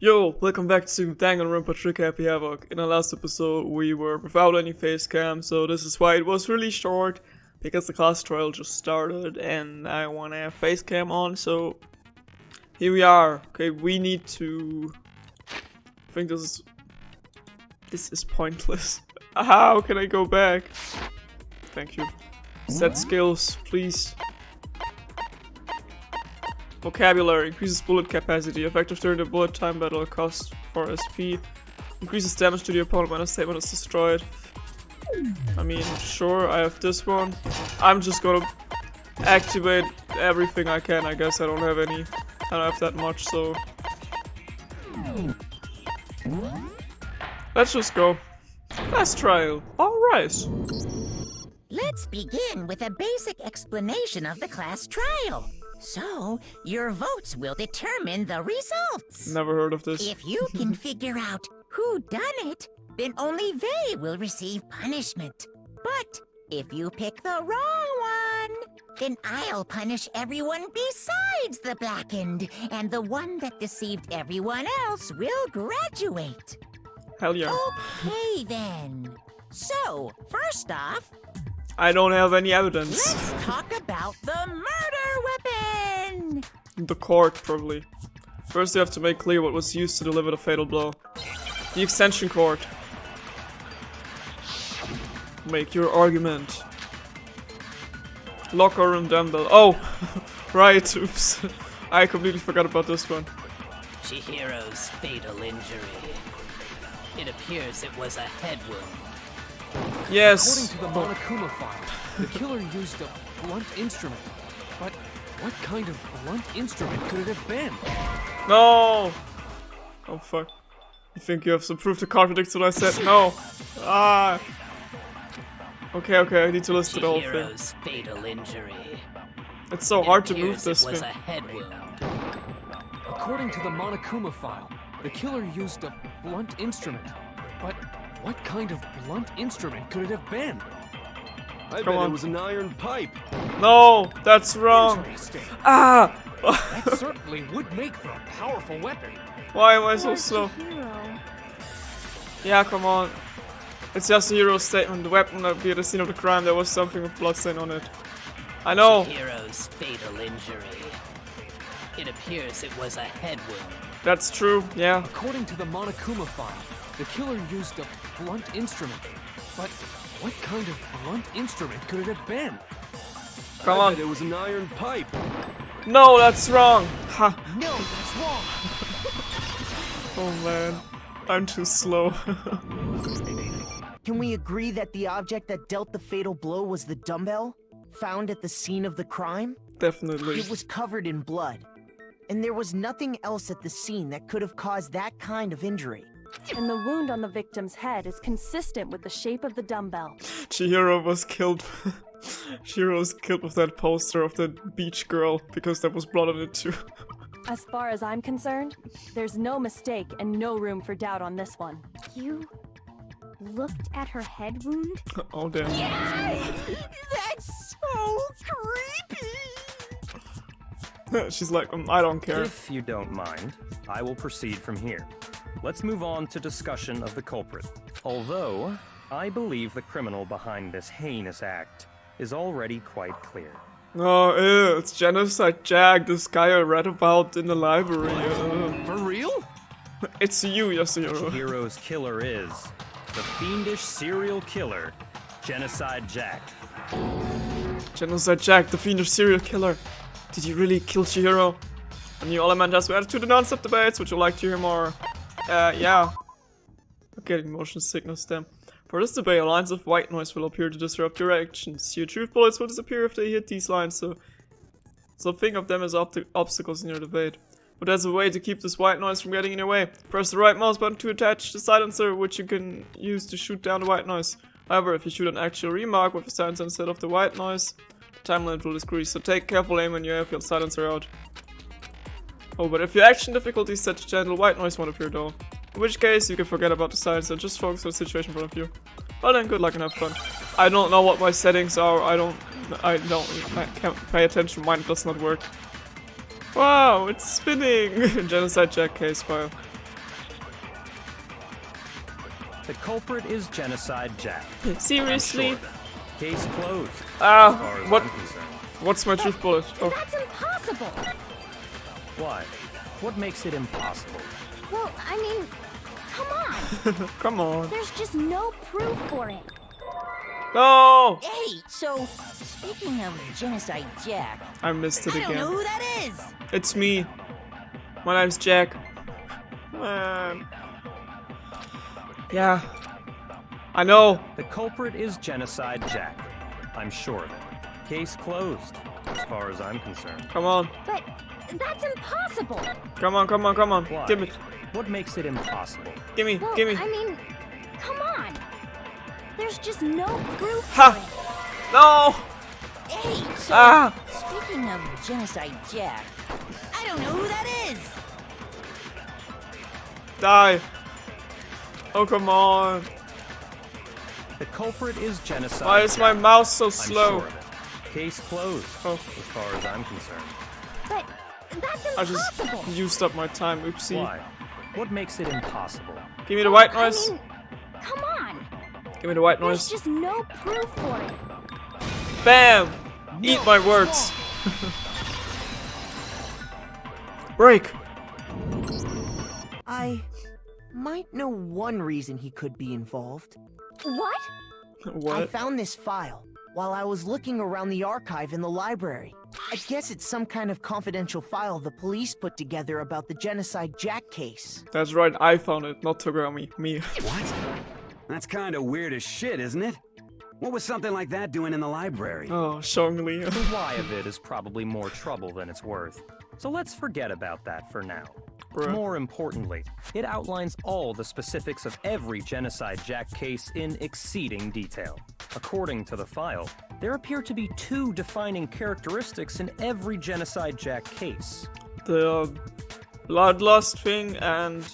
Yo, welcome back to Danganronpa Happy Havoc. In our last episode, we were without any face cam, so this is why it was really short, because the class trial just started and I want to have face cam on, so here we are. Okay, we need to... I think this is pointless. How can I go back? Thank you. Set skills, please. Vocabulary increases bullet capacity, effective during the bullet time battle, cost 4 SP, increases damage to the opponent when a statement is destroyed. I mean, sure, I have this one. I'm just gonna activate everything I can. I guess I don't have that much, so let's just go. Class trial. Alright. Let's begin with a basic explanation of the class trial. So, your votes will determine the results. Never heard of this. If you can figure out who done it, then only they will receive punishment. But if you pick the wrong one, then I'll punish everyone besides the blackened, and the one that deceived everyone else will graduate. Hell yeah. Okay then. So, first off, I don't have any evidence. let's talk about the murder weapon! The cord, probably. First you have to make clear what was used to deliver the fatal blow. The extension cord. Make your argument. Locker room dumbbell. Oh! Right, oops. I completely forgot about this one. Chihiro's fatal injury. It appears it was a head wound. Yes! According to the Monokuma file, the killer used a blunt instrument. But what kind of blunt instrument could it have been? No! Oh fuck. You think you have some proof to contradict what I said? No! Ah! Okay, I need to listen to the whole thing. Chihiro's fatal injury. It's so hard to move this It was thing. a head wound. According to the Monokuma file, the killer used a blunt instrument. But what kind of blunt instrument could it have been? I Come bet on. it was an iron pipe. No! That's wrong! Interesting. Ah! That certainly would make for a powerful weapon. Why am I so slow? Yeah, come on. It's just a hero statement. The weapon that be at the scene of the crime, there was something with bloodstain on it. I know! Chihiro's fatal injury. It appears it was a head wound. That's true, yeah. According to the Monokuma file, the killer used a blunt instrument. But what kind of blunt instrument could it have been? Come I on. bet it was an iron pipe. No, that's wrong! Ha! No, that's wrong. Oh man. I'm too slow. Can we agree that the object that dealt the fatal blow was the dumbbell? Found at the scene of the crime? Definitely. It was covered in blood. And there was nothing else at the scene that could have caused that kind of injury. And the wound on the victim's head is consistent with the shape of the dumbbell. Chihiro was killed. Chihiro was killed with that poster of the beach girl because there was blood on it too. As far as I'm concerned, there's no mistake and no room for doubt on this one. You looked at her head wound? Oh damn. That's so creepy! She's like, I don't care. If you don't mind, I will proceed from here. Let's move on to discussion of the culprit. Although, I believe the criminal behind this heinous act is already quite clear. Oh, ew, it's Genocide Jack, this guy I read about in the library. For real? It's you, Yasuhiro. Chihiro's killer is the fiendish serial killer, Genocide Jack. Genocide Jack, the fiendish serial killer. Did you really kill Chihiro? A new element has been added to the non-stop debates. Would you like to hear more? Yeah. I'm getting motion sickness, damn. For this debate, lines of white noise will appear to disrupt your actions. Your truth bullets will disappear if they hit these lines, so think of them as obstacles in your debate. But there's a way to keep this white noise from getting in your way. Press the right mouse button to attach the silencer, which you can use to shoot down the white noise. However, if you shoot an actual remark with a silencer instead of the white noise, the time limit will decrease, so take careful aim when you have your silencer out. Oh, but if your action difficulty is set to gentle, white noise won't appear though. In which case, you can forget about the silencer and just focus on the situation in front of you. Well then, good luck and have fun. I don't know what my settings are, I can't pay attention, mine does not work. Wow, it's spinning! Genocide Jack case file. The culprit is Genocide Jack. I'm Seriously? sure of it. Case closed. As Ah, far as what? I'm concerned. What's my truth bullet? Oh, That's impossible. Why? What makes it impossible? Well, I mean, come on. come on. There's just no proof for it. No! Hey, so, speaking of Genocide Jack, I missed it I don't know again. who that is. It's me. My name's Jack. Man. Yeah. I know. The culprit is Genocide Jack. I'm sure of it. Case closed, as far as I'm concerned. Come on. But that's impossible. Come on, come on, come on. Why? Give it. What makes it impossible? Gimme, Well, gimme. I mean, come on. There's just no proof Ha! for it. No! Hey, so, Ah! speaking of Genocide Jack, I don't know who that is. Die. Oh, come on. The culprit is Genocide Why is my Jack. mouse so I'm slow? sure of it. Case closed, Oh. as far as I'm concerned. But that's I just impossible. used up my time. Oopsie. Why? What makes it impossible? Give me the white I noise. mean, come on. Give me the white There's noise. just no proof for it. Bam! Eat my words. Break. I might know one reason he could be involved. What? I What? found this file while I was looking around the archive in the library. I guess it's some kind of confidential file the police put together about the Genocide Jack case. That's right. I found it, not Togami. Me. What? That's kind of weird as shit, isn't it? What was something like that doing in the library? Oh, Shongli. The why of it is probably more trouble than it's worth. So let's forget about that for now. Bruh. More importantly, it outlines all the specifics of every Genocide Jack case in exceeding detail. According to the file, there appear to be two defining characteristics in every Genocide Jack case. The bloodlust thing and.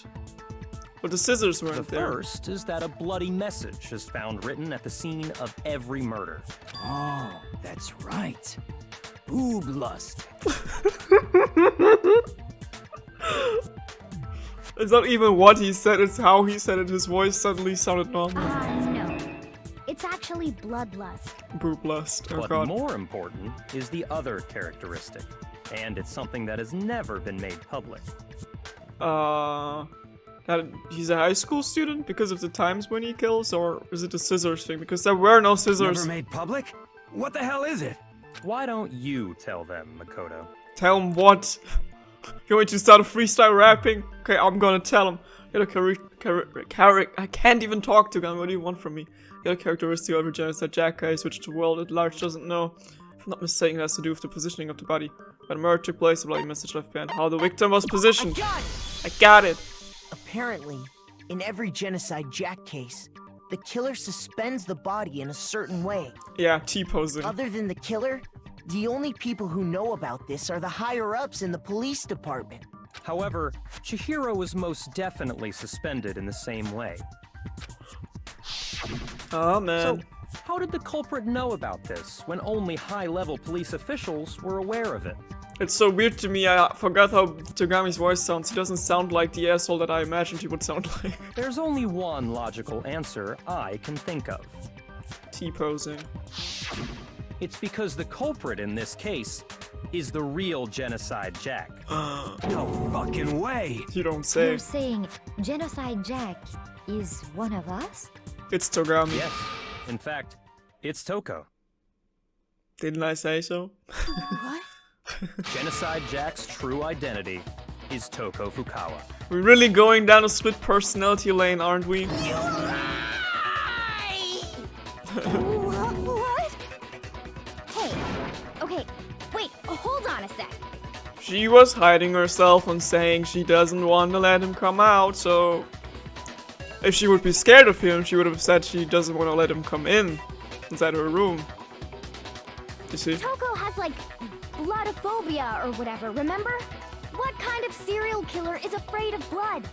But the scissors weren't The there. first is that a bloody message is found written at the scene of every murder. Oh, that's right. Boob lust. It's not even what he said, it's how he said it. His voice suddenly sounded normal. No. It's actually bloodlust. Boob lust. Oh But god. more important is the other characteristic, and it's something that has never been made public. That he's a high school student because of the times when he kills, or is it the scissors thing? Because there were no scissors. Never made public? What the hell is it? Why don't you tell them, Makoto? Tell him what? You want me to start a freestyle rapping? Okay, I'm gonna tell him. You're I can't even talk to him. What do you want from me? You're a characteristic of a Genocide Jack case, which the world at large doesn't know. If I'm not mistaken, it has to do with the positioning of the body. When the murder took place, a bloody message left behind. How the victim was positioned. I got it. Apparently, in every Genocide Jack case, the killer suspends the body in a certain way. Yeah, T-posing. Other than the killer, the only people who know about this are the higher-ups in the police department. However, Chihiro was most definitely suspended in the same way. Oh man. So, how did the culprit know about this when only high-level police officials were aware of it? It's so weird to me, I forgot how Togami's voice sounds. He doesn't sound like the asshole that I imagined he would sound like. There's only one logical answer I can think of. T-posing. It's because the culprit in this case is the real Genocide Jack. No fucking way! You don't say. You're saying Genocide Jack is one of us? It's Togami. Yes, in fact, it's Toko. Didn't I say so? What? Genocide Jack's true identity is Toko Fukawa. We're really going down a split personality lane, aren't we? What? Hey, okay, wait, hold on a sec. She was hiding herself and saying she doesn't want to let him come out, so... If she would be scared of him, she would have said she doesn't want to let him come inside her room. You see? Toko has like bloodophobia or whatever, remember? What kind of serial killer is afraid of blood?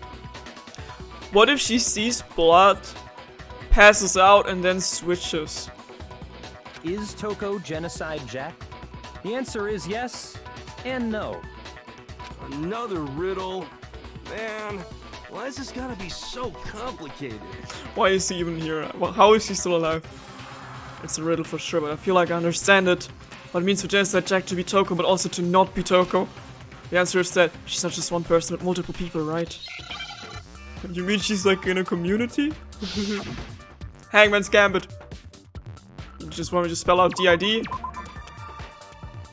What if she sees blood, passes out, and then switches? Is Toko Genocide Jack? The answer is yes and no. Another riddle? Man, Why is this gotta be so complicated? Why is he even here? Well, how is he still alive? It's a riddle for sure, but I feel like I understand it. What it means for Genocide Jack to be Toko, but also to not be Toko. The answer is that she's not just one person, but multiple people, right? You mean she's like in a community? Hangman's Gambit. You just want me to spell out DID?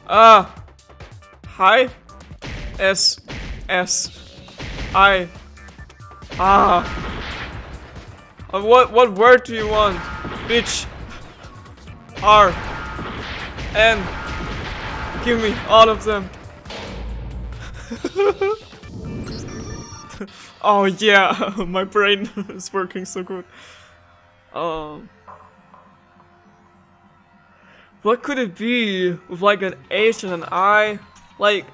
Ah. Hi. S. S. I. Ah. What word do you want? Bitch. R. N. Give me all of them. Oh yeah, my brain is working so good. What could it be with like an H and an I? Like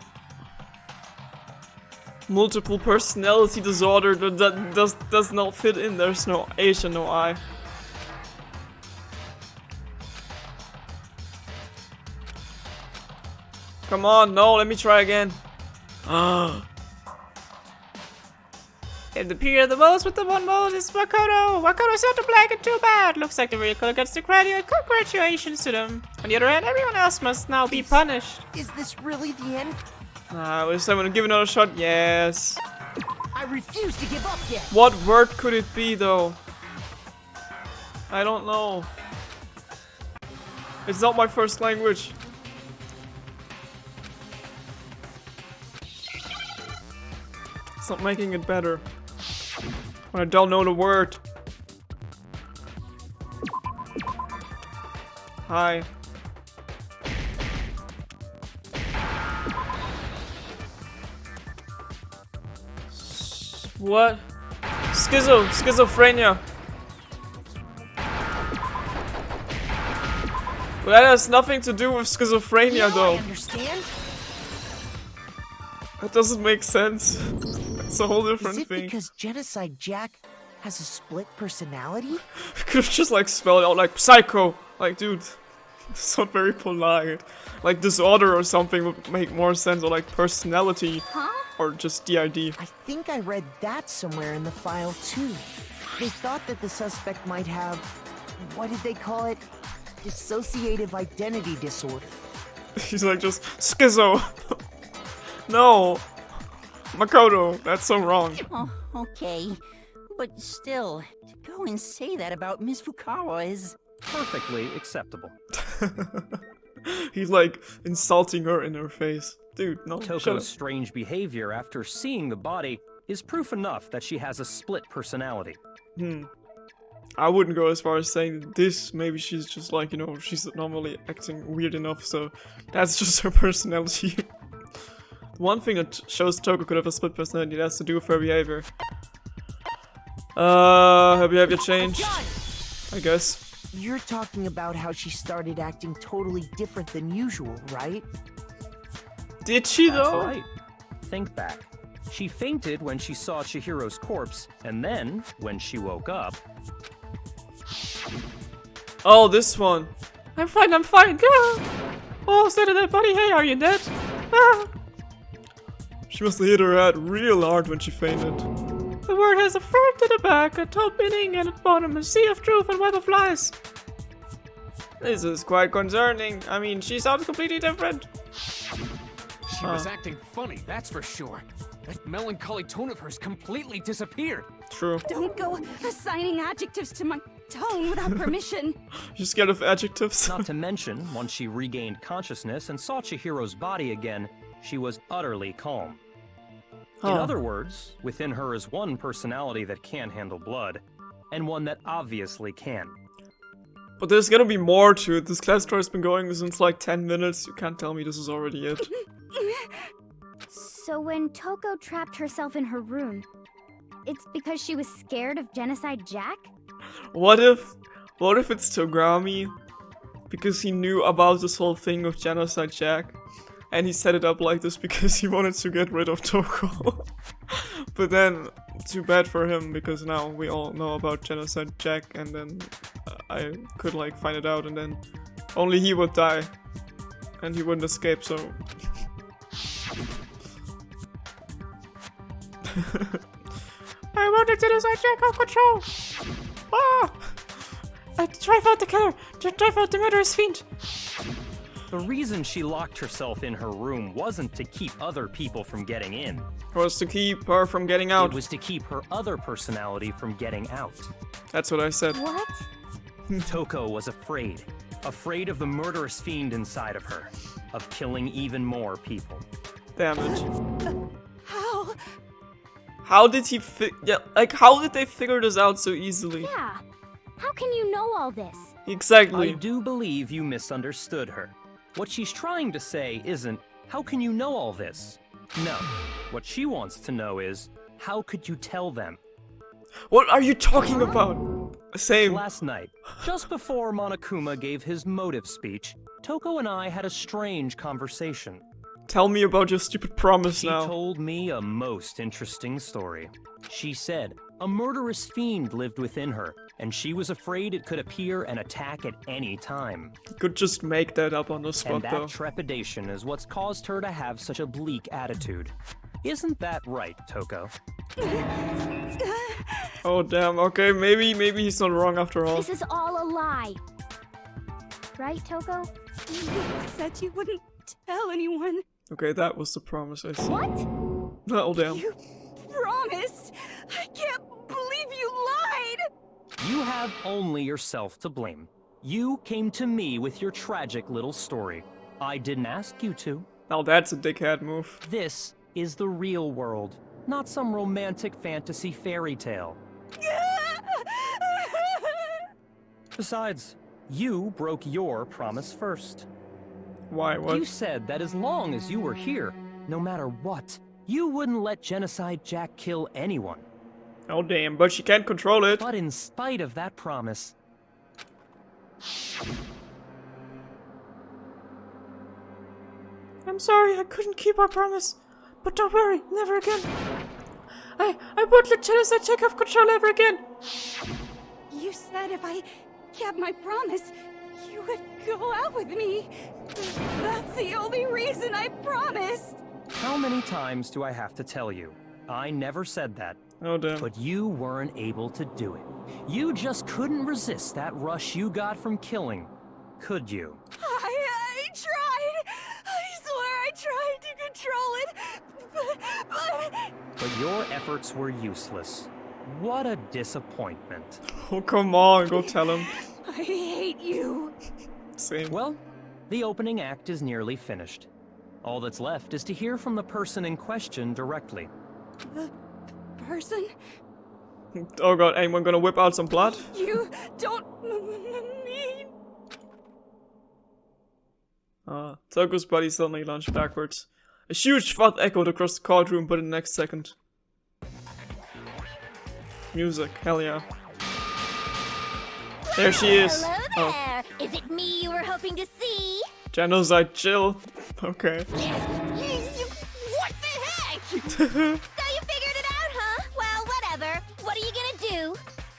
multiple personality disorder that does not fit in. There's no H and no I. Come on, no, let me try again. In the period the most with the one most is Makoto. Makoto's not too black and too bad. Looks like the real color gets the credit. Congratulations to them. On the other hand, everyone else must now be punished. Is this really the end? Is someone gonna give another shot? Yes. I refuse to give up yet. What word could it be though? I don't know. It's not my first language. It's not making it better. When I don't know the word. Hi. What? Schizophrenia. But that has nothing to do with schizophrenia though. I understand. That doesn't make sense. It's a whole different Is it thing. because Genocide Jack has a split personality? Could have just like spelled it out like psycho. Like, dude, it's not very polite. Like disorder or something would make more sense, or like personality, or just DID. I think I read that somewhere in the file too. They thought that the suspect might have, what did they call it? Dissociative identity disorder. He's like just schizo. No, Makoto, that's so wrong. Oh, okay. But still, to go and say that about Miss Fukawa is... Perfectly acceptable. He's like insulting her in her face. Dude, no. Toko's strange behavior after seeing the body is proof enough that she has a split personality. I wouldn't go as far as saying this. Maybe she's just like, you know, she's normally acting weird enough, so that's just her personality. One thing that shows Toko could have a split personality, that has to do with her behavior. Her behavior changed, I guess. You're talking about how she started acting totally different than usual, right? Did she That's though? right. Think back. She fainted when she saw Chihiro's corpse, and then, when she woke up... Oh, this one. I'm fine, I'm fine. Ah! Oh, stay to that body. Hey, are you dead? Ah! She must have hit her head real hard when she fainted. The word has a front and a back, a top meaning and a bottom, a sea of truth and web of lies. This is quite concerning. I mean, she sounds completely different. She was acting funny, that's for sure. That melancholy tone of hers completely disappeared. True. Don't go assigning adjectives to my tone without permission. You're scared of adjectives? Not to mention, once she regained consciousness and saw Chihiro's body again, she was utterly calm. In other words, within her is one personality that can't handle blood, and one that obviously can. But there's gonna be more to it. This class tour has been going since like 10 minutes. You can't tell me this is already it. So when Toko trapped herself in her room, it's because she was scared of Genocide Jack? What if it's Togami? Because he knew about this whole thing of Genocide Jack. And he set it up like this because he wanted to get rid of Toko. But then, too bad for him, because now we all know about Genocide Jack, and then I could like find it out, and then only he would die. And he wouldn't escape, so... I want the genocide Jack of control! Ah! Drive out the killer! Drive out the murderous fiend! The reason she locked herself in her room wasn't to keep other people from getting in. It was to keep her from getting out. It was to keep her other personality from getting out. That's what I said. What? Toko was afraid. Afraid of the murderous fiend inside of her. Of killing even more people. Damn it. How? How did he how did they figure this out so easily? Yeah. How can you know all this? Exactly. I do believe you misunderstood her. What she's trying to say isn't, how can you know all this? No. What she wants to know is, how could you tell them? What are you talking about? Same. Last night, just before Monokuma gave his motive speech, Toko and I had a strange conversation. Tell me about your stupid promise She now. told me a most interesting story. She said a murderous fiend lived within her, and she was afraid it could appear and attack at any time. You could just make that up on the spot, And that though. trepidation is what's caused her to have such a bleak attitude. Isn't that right, Toko? Oh damn. Okay, maybe he's not wrong after all. This is all a lie. Right, Toko? You said you wouldn't tell anyone. Okay, that was the promise I said. What? Oh damn. You promised. I can't believe you lied. You have only yourself to blame. You came to me with your tragic little story. I didn't ask you to. Now that's a dickhead move. This is the real world, not some romantic fantasy fairy tale. Besides, you broke your promise first. Why? What? You said that as long as you were here, no matter what, you wouldn't let Genocide Jack kill anyone. Oh damn, but she can't control it. But in spite of that promise, I'm sorry, I couldn't keep our promise. But don't worry, never again. I won't let Genocide Jack have control ever again. You said if I kept my promise, you would go out with me. That's the only reason I promised. how many times do I have to tell you? I never said that. Oh damn. But you weren't able to do it. You just couldn't resist that rush you got from killing, could you? I tried. I swear I tried to control it. But your efforts were useless. What a disappointment. Oh come on, go tell him. I hate you. Same. Well, the opening act is nearly finished. All that's left is to hear from the person in question directly. The person? Oh god, anyone gonna whip out some blood? You don't mean... Toko's body suddenly lunged backwards. A huge thud echoed across the courtroom, but in the next second. Music, hell yeah. There she is. Hello there. Is it me you were hoping to see? Genocide, chill. Okay. What the heck? So you figured it out, huh? Well, whatever. What are you gonna do?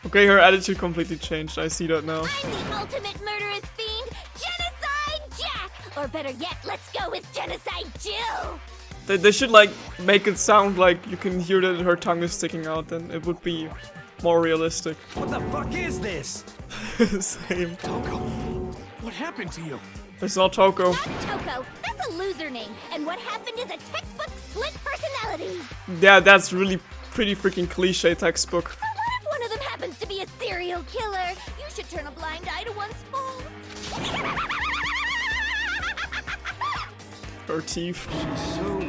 Okay, her attitude completely changed. I see that now. I'm the ultimate murderous fiend, Genocide Jack! Or better yet, let's go with Genocide Jill! They should like make it sound like you can hear that her tongue is sticking out, then it would be more realistic. What the fuck is this? Same. Toko, what happened to you? It's not Toko. Not Toko, that's a loser name, and what happened is a textbook split personality! Yeah, that's really pretty freaking cliche textbook. So what if one of them happens to be a serial killer? You should turn a blind eye to one's fault. Her teeth. She's so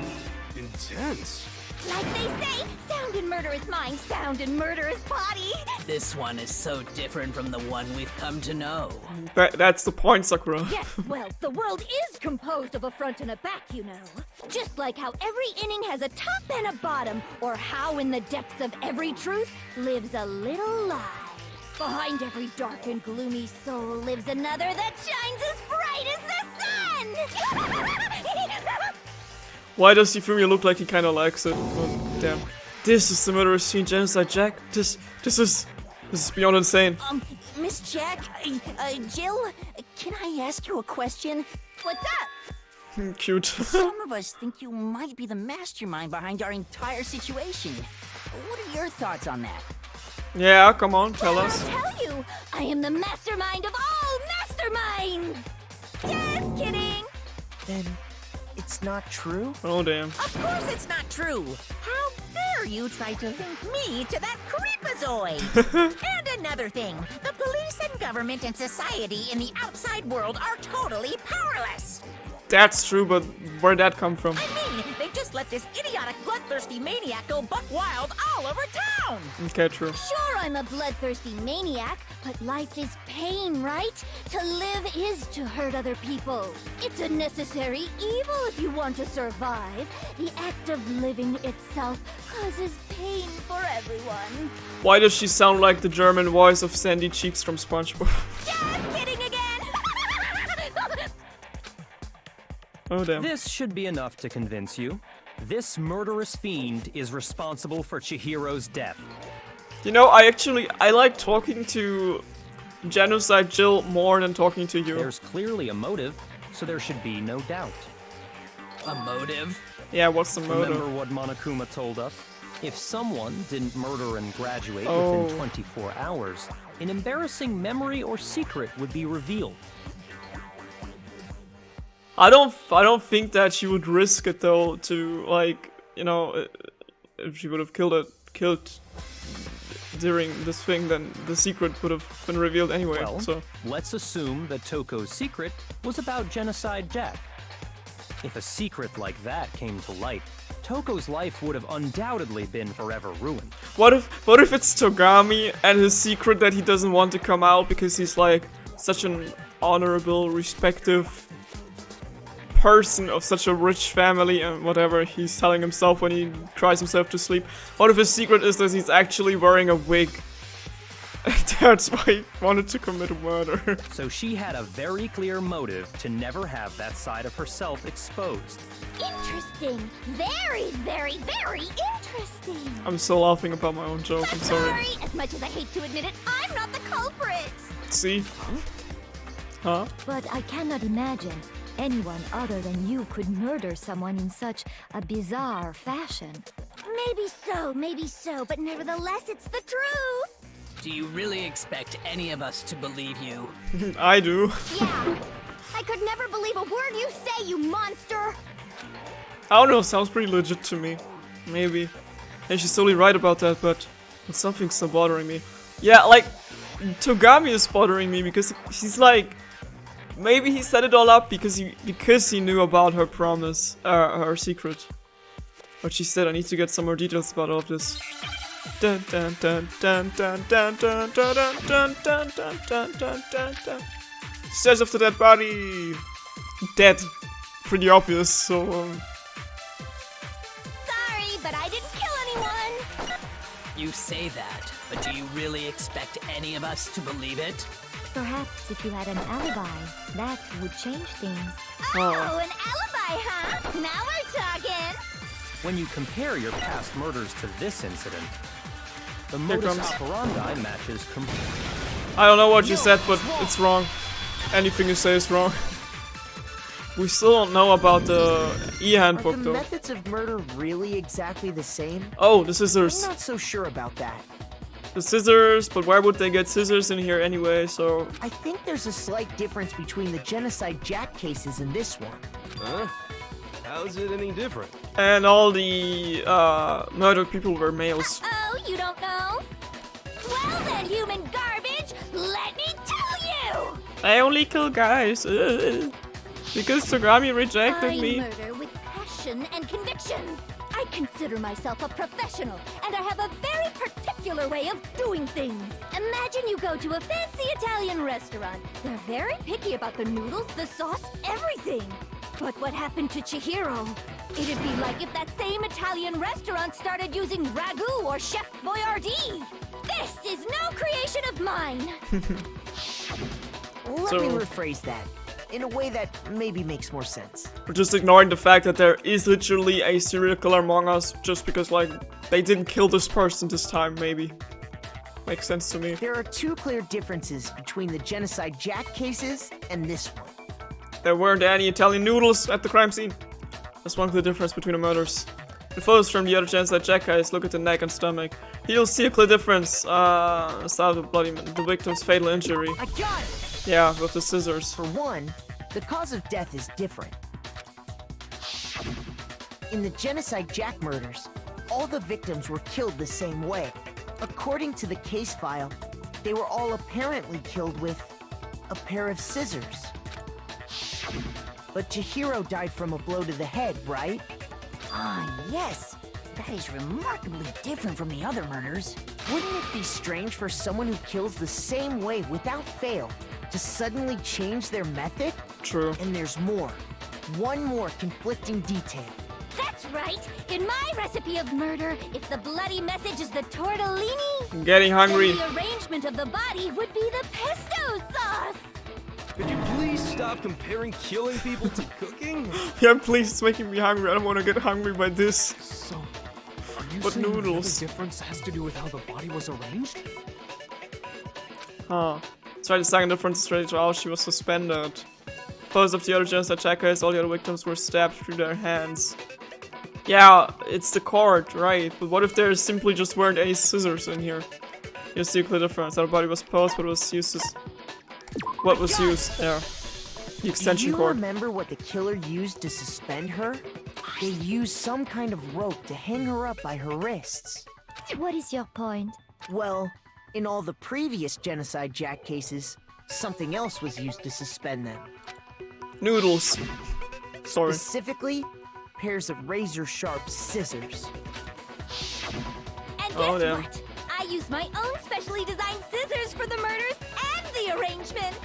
intense. Like they say, sound in murderous mind, sound in murderous body. This one is so different from the one we've come to know. That's the point, Sakura. Yes, well, the world is composed of a front and a back, you know. Just like how every inning has a top and a bottom, or how in the depths of every truth lives a little lie. Behind every dark and gloomy soul lives another that shines as bright as the sun! Why does Furia look like he kinda likes it? Oh, damn. This is the murderous fiend Genocide Jack? This is beyond insane. Miss Jack, Jill, can I ask you a question? What's up? Cute. Some of us think you might be the mastermind behind our entire situation. What are your thoughts on that? Yeah, come on, tell Well, us. I'll tell you, I am the mastermind of all masterminds! Just kidding! Then it's not true? Oh damn. Of course it's not true. How dare you try to link me to that creepazoid? And another thing, the police and government and society in the outside world are totally powerless. That's true, but where'd that come from? I mean, they just let this idiotic, bloodthirsty maniac go buck wild all over town. Okay, true. Sure, I'm a bloodthirsty maniac, but life is pain, right? To live is to hurt other people. It's a necessary evil if you want to survive. The act of living itself causes pain for everyone. Why does she sound like the German voice of Sandy Cheeks from SpongeBob? Just kidding again! Oh damn. This should be enough to convince you. This murderous fiend is responsible for Chihiro's death. You know, I like talking to Genocide Jill more than talking to you. There's clearly a motive, so there should be no doubt. A motive? Yeah, what's the motive? Remember what Monokuma told us? If someone didn't murder and graduate Oh. within 24 hours, an embarrassing memory or secret would be revealed. I don't think that she would risk it though to, like, you know, if she would have killed during this thing, then the secret would have been revealed anyway. Well, So let's assume that Toko's secret was about Genocide Jack. If a secret like that came to light, Toko's life would have undoubtedly been forever ruined. what if it's Togami and his secret that he doesn't want to come out because he's like such an honorable, respective person of such a rich family and whatever he's telling himself when he cries himself to sleep. What if his secret is that he's actually wearing a wig? That's why he wanted to commit a murder. So she had a very clear motive to never have that side of herself exposed. Interesting. Very, very, very interesting. I'm still laughing about my own joke, I'm sorry. As much as I hate to admit it, I'm not the culprit. See? Huh? But I cannot imagine anyone other than you could murder someone in such a bizarre fashion. Maybe so, but nevertheless, it's the truth. Do you really expect any of us to believe you? I do. Yeah. I could never believe a word you say, you monster. I don't know, sounds pretty legit to me. Maybe. And she's totally right about that, but something's still bothering me. Yeah, like, Togami is bothering me because he's like, maybe he set it all up because he knew about her promise, her secret. But she said, I need to get some more details about all of this. Dun dun dun dun dun dun dun dun dun dun dun dun dun dun dun. Stairs of the dead body. Dead. Pretty obvious, so Sorry, but I didn't kill anyone. You say that, but do you really expect any of us to believe it? Perhaps if you had an alibi, that would change things. Oh, an alibi, huh? Now we're talking. When you compare your past murders to this incident, the modus comes. operandi matches completely. I don't know what you said, but it's wrong. Anything you say is wrong. We still don't know about the e-handbook Are the though. methods of murder really exactly the same? Oh, the scissors. I'm not so sure about that. The scissors, but why would they get scissors in here anyway, so... I think there's a slight difference between the Genocide Jack cases and this one. Huh? How's it any different? And all the, murdered people were males. Oh, you don't know? Well then, human garbage, let me tell you! I only kill guys. Ugh. Because Togami rejected I me. murder with passion and conviction. I consider myself a professional, and I have a very particular way of doing things. Imagine you go to a fancy Italian restaurant. They're very picky about the noodles, the sauce, everything. But what happened to Chihiro? It'd be like if that same Italian restaurant started using ragu or Chef Boyardee. This is no creation of mine. Let me rephrase that in a way that maybe makes more sense. We're just ignoring the fact that there is literally a serial killer among us just because, like, they didn't kill this person this time, maybe. Makes sense to me. There are two clear differences between the Genocide Jack cases and this one. There weren't any Italian noodles at the crime scene. That's one of the difference between the murders. The photos from the other Genocide Jack guys, look at the neck and stomach. You'll see a clear difference. Start with the victim's fatal injury. I got it! Yeah, with the scissors. For one, the cause of death is different. In the Genocide Jack murders, all the victims were killed the same way. According to the case file, they were all apparently killed with a pair of scissors. But Chihiro died from a blow to the head, right? Ah, yes. That is remarkably different from the other murders. Wouldn't it be strange for someone who kills the same way without fail to suddenly change their method? True. And there's more. One more conflicting detail. That's right. In my recipe of murder, if the bloody message is the tortellini, I'm getting hungry. then the arrangement of the body would be the pesto sauce. Could you please stop comparing killing people to cooking? Yeah, please, it's making me hungry. I don't want to get hungry by this. So, are you But saying noodles. the difference has to do with how the body was arranged? Huh. That's right, the second difference is related to how she was suspended. Photos of the other Genocide Jackers, all the other victims were stabbed through their hands. Yeah, it's the cord, right? But what if there simply just weren't any scissors in here? You see a clear difference. Our body was posed, but it was used as... What was used there? The extension Do you cord. remember what the killer used to suspend her? They used some kind of rope to hang her up by her wrists. What is your point? Well, in all the previous Genocide Jack cases, something else was used to suspend them. Noodles. Sorry. Specifically, pairs of razor-sharp scissors. And guess Oh, damn. what? I used my own specially designed scissors for the murders and the arrangement.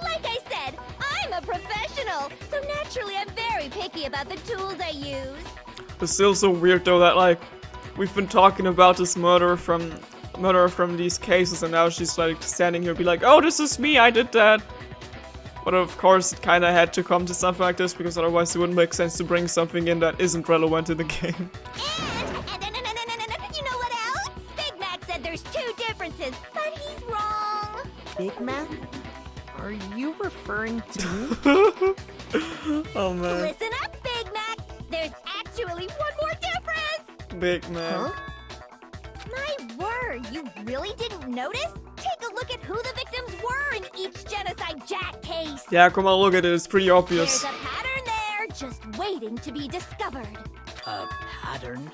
Like I said, I'm a professional, so naturally I'm very picky about the tools I use. It's still so weird though that like we've been talking about this murderer from these cases, and now she's like standing here and be like, oh, this is me, I did that. But of course it kinda had to come to something like this, because otherwise it wouldn't make sense to bring something in that isn't relevant in the game. And you know what else? Big Mac said there's two differences, but he's wrong. Big Mac? Are you referring to me? Oh man. Listen up, Big Mac. There's actually one more difference. Big man. Huh? My word, you really didn't notice? Take a look at who the victims were in each Genocide Jack case. Yeah, come on, look at it, it's pretty obvious. There's a pattern there, just waiting to be discovered. A pattern?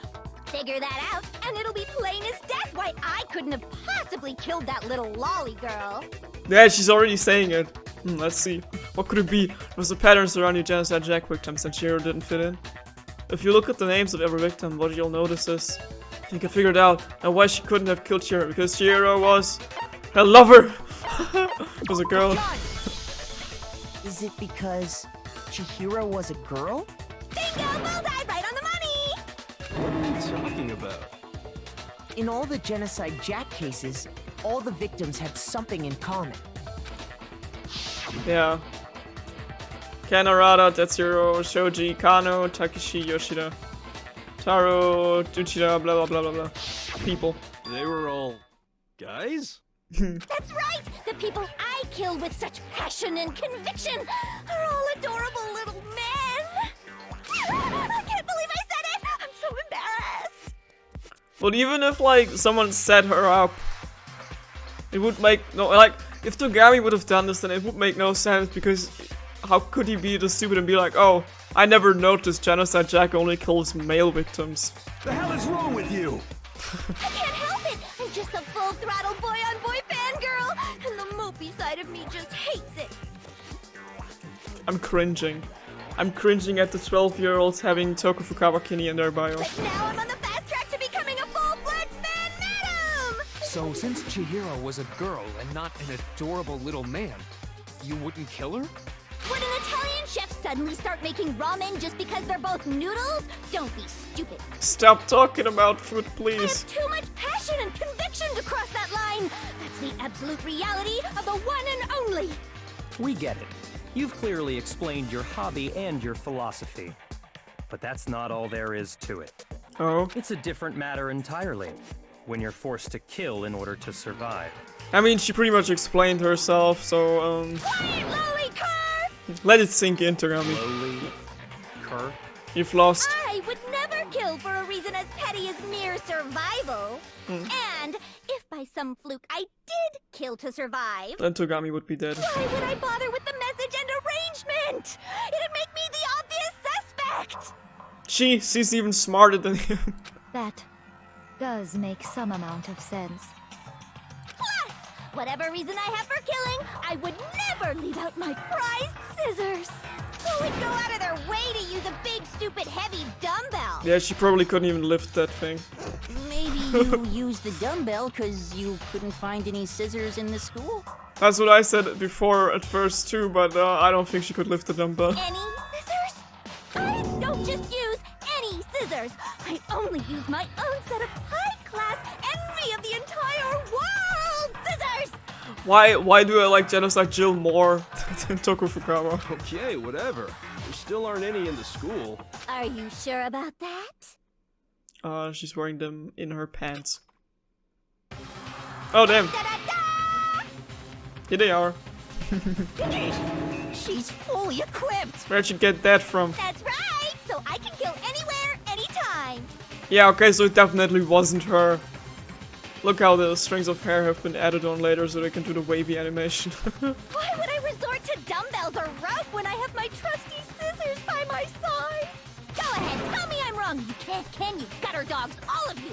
Figure that out, and it'll be plain as death why I couldn't have possibly killed that little lolly girl. Yeah, she's already saying it. Let's see. What could it be? It was the patterns around your Genocide Jack victims, and Chihiro didn't fit in. If you look at the names of every victim, what you'll notice is I think I figured out now why she couldn't have killed Chihiro, because Chihiro was her lover. It was a girl. Is it because Chihiro was a girl? Bingo! Bullseye! Right on the money! What are you talking about? In all the Genocide Jack cases, all the victims had something in common. Yeah. Kanarada, Tetsuro, Shoji, Kano, Takeshi, Yoshida, Taro, Uchida, blah blah blah blah blah. People. They were all guys? That's right! The people I killed with such passion and conviction are all adorable little men! I can't believe I said it! I'm so embarrassed! But even if like someone set her up, it would make no like if Togami would have done this, then it would make no sense, because how could he be this stupid and be like, oh, I never noticed Genocide Jack only kills male victims. The hell is wrong with you? I can't help it! I'm just a full-throttle boy-on-boy fangirl, and the mopey side of me just hates it. I'm cringing. I'm cringing at the 12-year-olds having Tokufu Kawakini in their bio. But now I'm on the fast track to becoming a full-fledged fan madam! So since Chihiro was a girl and not an adorable little man, you wouldn't kill her? Would an Italian chef suddenly start making ramen just because they're both noodles? Don't be stupid. Stop talking about food, I please. have too much passion and conviction to cross that line. That's the absolute reality of the one and only. We get it. You've clearly explained your hobby and your philosophy. But that's not all there is to it. Oh. It's a different matter entirely, when you're forced to kill in order to survive. I mean, she pretty much explained herself, so Quiet, lolly car! let it sink in, Togami. Slowly, cur. You've lost. I would never kill kill for a reason as petty as mere survival. And if by some fluke I did kill to survive, then Togami would be dead. why would I bother with the message and arrangement? It'd make me the obvious suspect. She's even smarter than him. That does make some amount of sense. Plus, whatever reason I have for killing, I would never leave out my prized scissors. Who would go out of their way to use a big, stupid, heavy dumbbell? Yeah, she probably couldn't even lift that thing. Maybe you used the dumbbell because you couldn't find any scissors in the school? That's what I said before at first too, but I don't think she could lift the dumbbell. Any scissors? I don't just use any scissors. I only use my own set of high-class envy of the entire world scissors! Why do I like Genocide Jill more than Toku Fukawa? Okay, whatever. There still aren't any in the school. Are you sure about that? She's wearing them in her pants. Oh damn! Here they are. She's fully equipped. Where'd you get that from? That's right! So I can kill anywhere, anytime! Yeah, okay, so it definitely wasn't her. Look how the strings of hair have been added on later so they can do the wavy animation. Why would I resort to dumbbells or rope when I have my trusty scissors by my side? Go ahead, tell me I'm wrong, you can't, can you? Gutter dogs, all of you!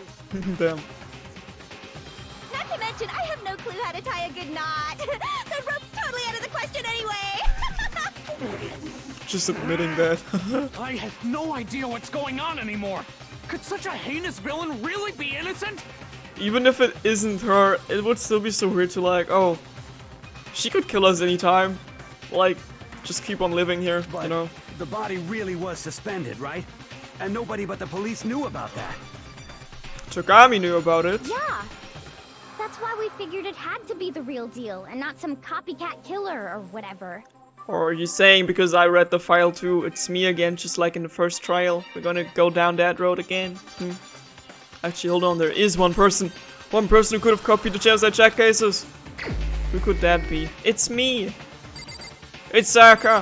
Damn. Not to mention, I have no clue how to tie a good knot. So rope's totally out of the question anyway! Just admitting that. I have no idea what's going on anymore. Could such a heinous villain really be innocent? Even if it isn't her, it would still be so weird to like, oh, she could kill us anytime. Like, just keep on living here, But you know? the body really was suspended, right? And nobody but the police knew about that. Togami knew about it. Yeah. That's why we figured it had to be the real deal and not some copycat killer or whatever. Or are you saying because I read the file too, it's me again, just like in the first trial? We're gonna go down that road again? Actually, hold on, there is one person. One person who could have copied the Genocide Jack cases. Who could that be? It's me! It's Saka!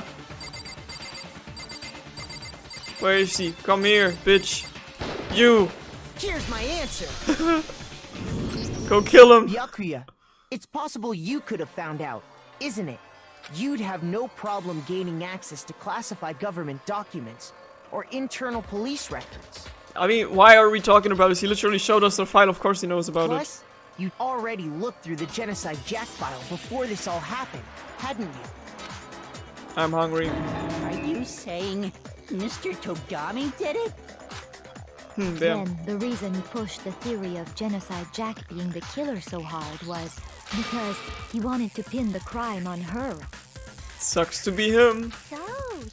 Where is she? Come here, bitch. You! Here's my answer. Go kill him! Byakuya, it's possible you could have found out, isn't it? You'd have no problem gaining access to classified government documents or internal police records. I mean, why are we talking about this? He literally showed us the file, of course he knows about Plus, you'd already looked through the Genocide Jack file before this all happened, hadn't you? it. I'm hungry. Are you saying Mr. Togami did it? Damn. Then the reason he pushed the theory of Genocide Jack being the killer so hard was because he wanted to pin the crime on her. Sucks to be him. So,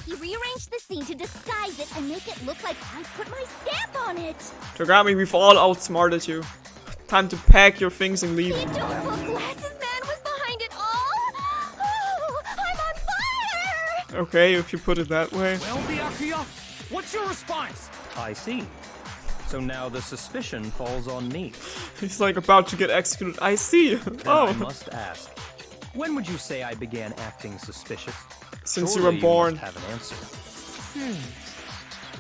he rearranged the scene to disguise it and make it look like I put my stamp on it! Togami, we've all outsmarted you. Time to pack your things and leave. The adorable glasses man was behind it all! Oh, I'm on fire! Okay, if you put it that way. Well, Byakuya, what's your response? I see. So now the suspicion falls on me. He's like about to get executed. I see. Then Oh. I must ask, when would you say I began acting suspicious? Since Surely you were born. must have an answer.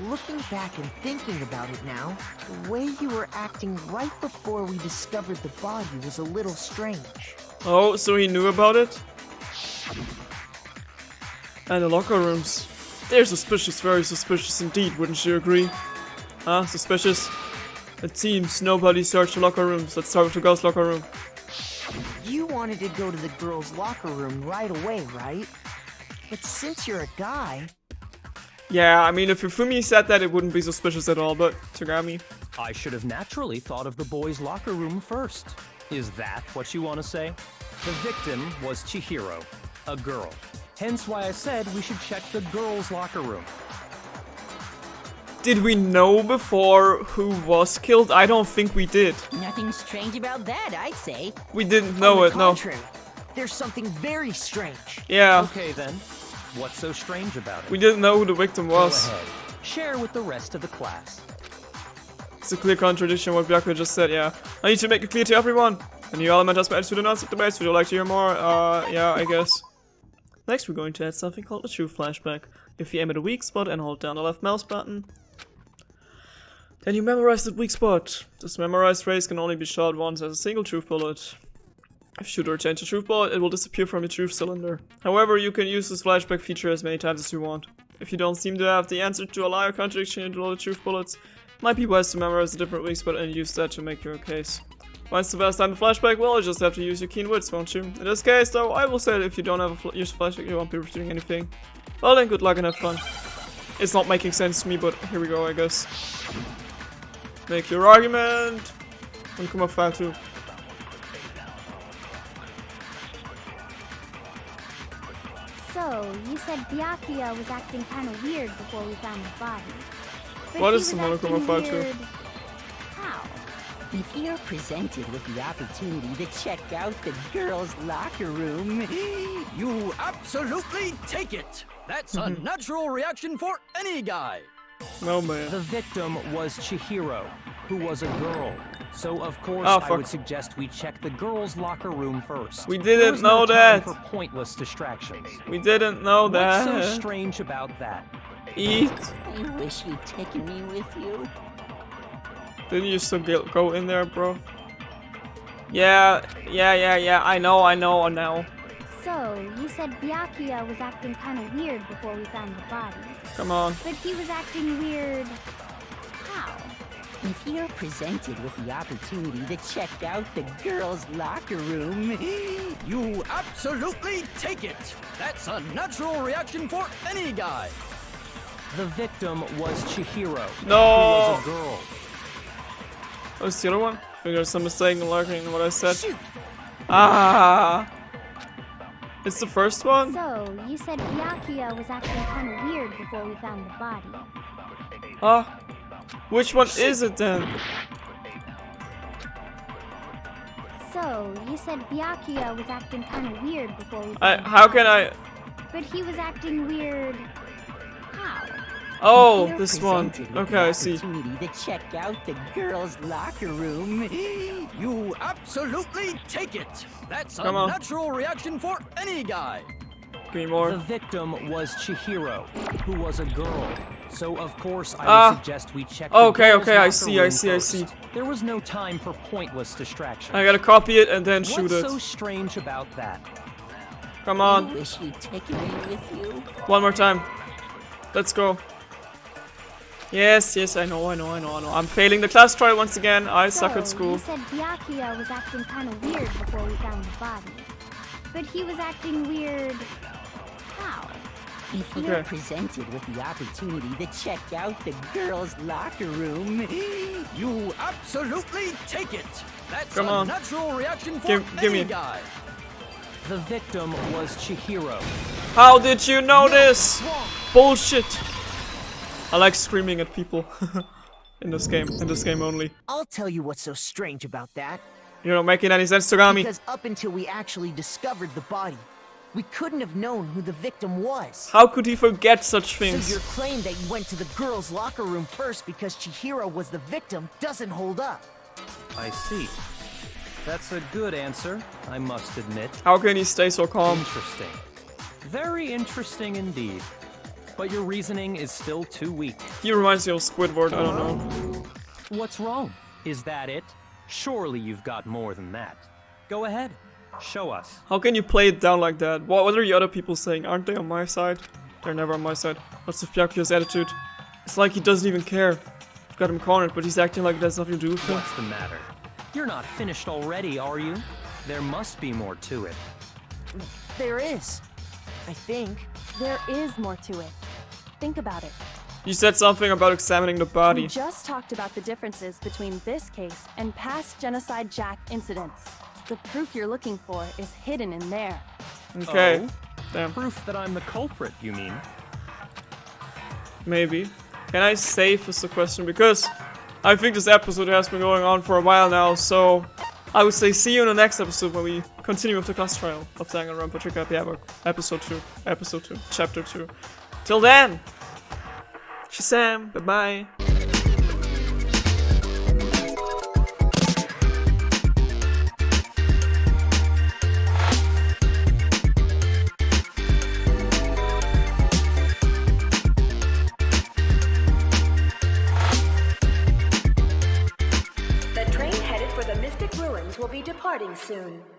Looking back and thinking about it now, the way you were acting right before we discovered the body was a little strange. Oh, so he knew about it? And the locker rooms. They're suspicious, very suspicious indeed, wouldn't you agree? Huh? Suspicious? It seems nobody searched the locker rooms. Let's start with the girls' locker room. You wanted to go to the girls' locker room right away, right? But since you're a guy... Yeah, I mean, if Yufumi said that, it wouldn't be suspicious at all, but Togami. I should have naturally thought of the boys' locker room first. Is that what you want to say? The victim was Chihiro, a girl. Hence why I said we should check the girls' locker room. Did we know before who was killed? I don't think we did. Nothing strange about that, I'd say. We didn't know it, no. contrary, there's something very strange. Yeah, Okay then, what's so strange about it? we didn't know who the victim Go was. ahead, share with the rest of the class. It's a clear contradiction what Byakuya just said, yeah. I need to make it clear to everyone. A new element has been added to the non-sub debates. Would you like to hear more? Yeah, I guess. Next we're going to add something called a true flashback. If you aim at a weak spot and hold down the left mouse button, Then you memorize the weak spot. This memorized phrase can only be shot once as a single truth bullet. If you shoot or change the truth bullet, it will disappear from your truth cylinder. However, you can use this flashback feature as many times as you want. If you don't seem to have the answer to a lie or contradiction in all the truth bullets, it might be wise to memorize a different weak spot and use that to make your case. When's the best time to flashback? Well, you just have to use your keen wits, won't you? In this case, though, I will say that if you don't have a use flashback, you won't be retrieving anything. Well then, good luck and have fun. It's not making sense to me, but here we go, I guess. Make your argument. And come up 5-2. So, you said Byakuya was acting kind of weird before we found the body. But What he is was the Monokuma acting 5-2? weird. How? If you're presented with the opportunity to check out the girls' locker room, You absolutely take it! That's a natural reaction for any guy! No man. The victim was Chihiro, who was a girl. So of course Oh, I fuck. would suggest we check the girls' locker room first. We There didn't was know no time that. for pointless distractions. We didn't know What's so that. strange about that? Eat. I wish you'd taken me with you. Didn't you still go in there, bro? Yeah. I know now. So, you said Byakuya was acting kind of weird before we found the body. Come on. But he was acting weird. How? If you're presented with the opportunity to check out the girls' locker room, You absolutely take it! That's a natural reaction for any guy! The victim was Chihiro, No. who was a girl. What's the other one? I think there's some mistake in what I said. shoot! Ah. It's the first one? So, you said Byakuya was acting kind of weird before we found the body. Huh? Which one is it then? So, you said Byakuya was acting kind of weird before we found the How body. can I? But he was acting weird. How? Oh, If you're this one. presented with Okay, the I see. opportunity to check out the girls' locker room, You absolutely take it! That's a Come on. natural reaction for any guy! Give me more. The victim was Chihiro, who was a girl. So of course I Ah. would suggest we check Okay, the girls' okay, I locker see, room I see. first. There was no time for pointless distractions. I gotta copy it and then shoot What's it. so strange about that? Come I on. wish you'd taken me with you. One more time. Let's go. Yes, I know. I'm failing the class trial once again. I suck at So, school. you said Byakuya was acting kind of weird before we found the body. But he was acting weird. How? If you're Okay. presented with the opportunity to check out the girls' locker room, You absolutely take it! That's Come a on. natural reaction for Give any me. guy! The victim was Chihiro. How did you know this? Bullshit. I like screaming at people in this game only. I'll tell you what's so strange about that. You're not making any sense, Togami. Because up until we actually discovered the body, we couldn't have known who the victim was. How could he forget such So your things? claim that you went to the girls' locker room first because Chihiro was the victim doesn't hold up. I see. That's a good answer, I must admit. How can he stay so calm? Interesting. Very interesting indeed. But your reasoning is still too weak. He reminds me of Squidward, I don't know. What's wrong? Is that it? Surely you've got more than that. Go ahead. Show us. How can you play it down like that? What are the other people saying? Aren't they on my side? They're never on my side. What's with Byakuya's attitude? It's like he doesn't even care. You've got him cornered, but he's acting like it has nothing to do with him. What's the matter? You're not finished already, are you? There must be more to it. There is. I think. There is more to it. Think about it. You said something about examining the We body. just talked about the differences between this case and past Genocide Jack incidents. The proof you're looking for is hidden in there. Okay. Oh? Damn. Proof that I'm the culprit, you mean? Maybe. Can I save is the question, because I think this episode has been going on for a while now, so I would say see you in the next episode when we continue with the class trial of Danganronpa Happy Havoc, episode 2, chapter 2. Till then, Shazam, bye-bye. soon.